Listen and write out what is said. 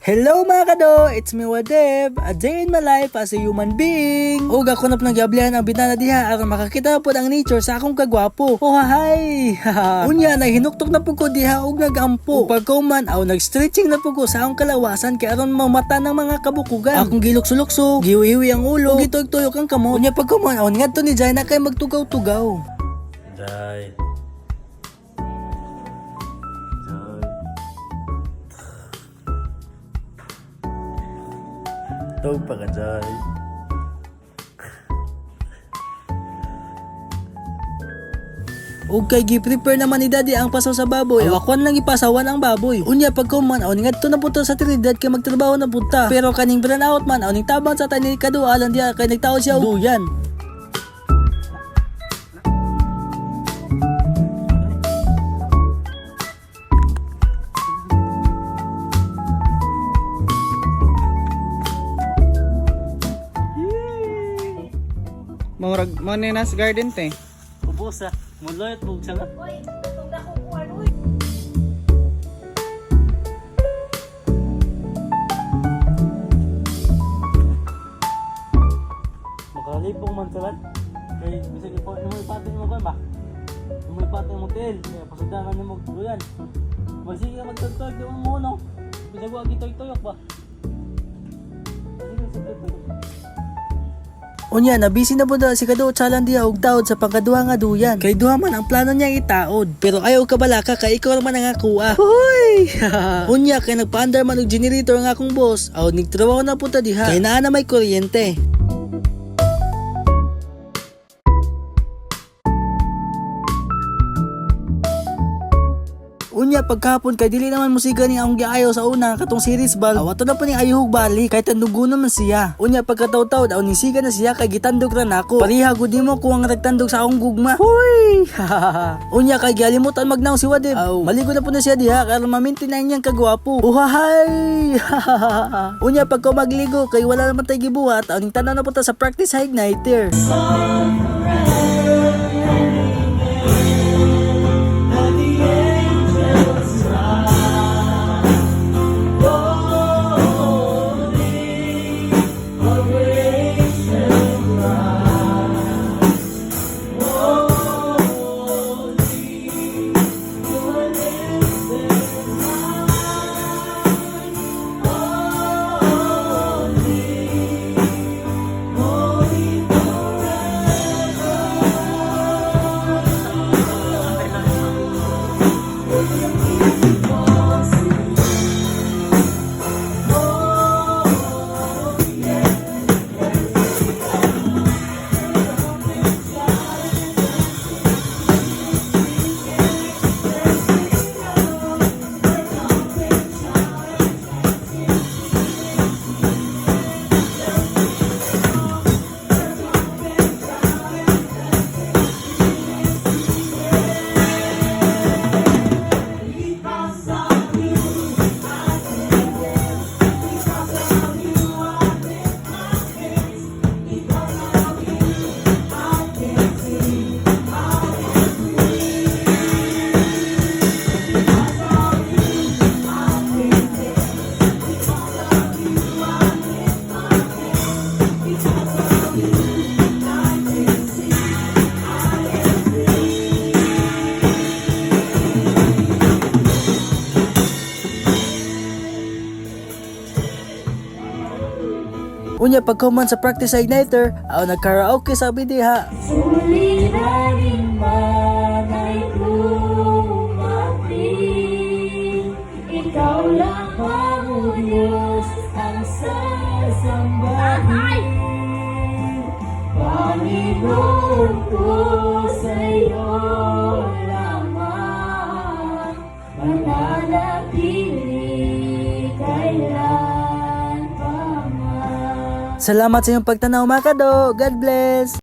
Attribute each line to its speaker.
Speaker 1: Hello mga kado! It's me Wadeb, a day in my life as a human being. Ug ako na nagyablihan ang binana diha aron makakita po ang nature sa akong kagwapo. Oh hay! Unya na hinuktok na po ko diha ug nagampo. Ug pagkuman aw nag-stretching na po ko sa akong kalawasan kay aron mamata ng mga kabukugan. Akong gilukso-lukso, giwiwi ang ulo, ug gituyok ang kamot. Unya pagkuman aw ngadto ni Jay na kay magtugaw-tugaw.
Speaker 2: Jai. Tawag pa ka, Jai.
Speaker 1: Ug kay gi-prepare naman ni Daddy ang pasaw sa baboy. Awakon lang ipasawan ang baboy. Unya pagkuman aw ngadto na punta sa Trinidad kay magtrabaho na punta. Pero kaning burnout man aw ning tabang sa tani kadua lang diha kay nagtaod siya og duyan.
Speaker 3: Murag mo ni nas garden te.
Speaker 2: Ubos muloy at bugsa nga. Makalipong man salan. Kay bisag ipo mo ipatay mo ba? Mo ipatay mo tel. Kaya pasudaran ni mo duyan. Magsige ka magtugtog di mo no. Bisag wa gitoy-toyok ba? Sige sa tuyok.
Speaker 1: Unya na busy na po daw si Kado Chalan diha og taod sa pangkaduha nga duyan. Kay duha man ang plano niya itaod. Pero ayaw ka balaka kay ikaw naman ang akuha. Hoy! Unya kay nagpaandar man og generator nga akong boss. Aw nigtrabaho na punta diha. Kay naa na may kuryente. Unya pagkahapon kay dili naman musiga ni ang giayo sa una katong series ball. Awato na pa ning ayuhog balik kay tandugon naman siya. Unya pagkataw-taw daw ni siga na siya kay gitandog ra nako. Pariha gud nimo ko ang nagtandog sa akong gugma. Hoy! Unya kay galimutan magnaw si Wadib. Maligo na po na siya diha kay ma-maintain ang iyang kagwapo. Uhahay! Unya pagka magligo kay wala naman tay gibuhat, ang tanaw na punta sa practice igniter. Unya pagkuman sa practice igniter, aw nag-karaoke sabi diha.
Speaker 4: Suliranin man ay dumating, ikaw lang ang Diyos ang sasambahin. Panginoon ko sa'yo lamang, mananatili kailan.
Speaker 1: Salamat sa iyong pagtanaw mga kado. God bless!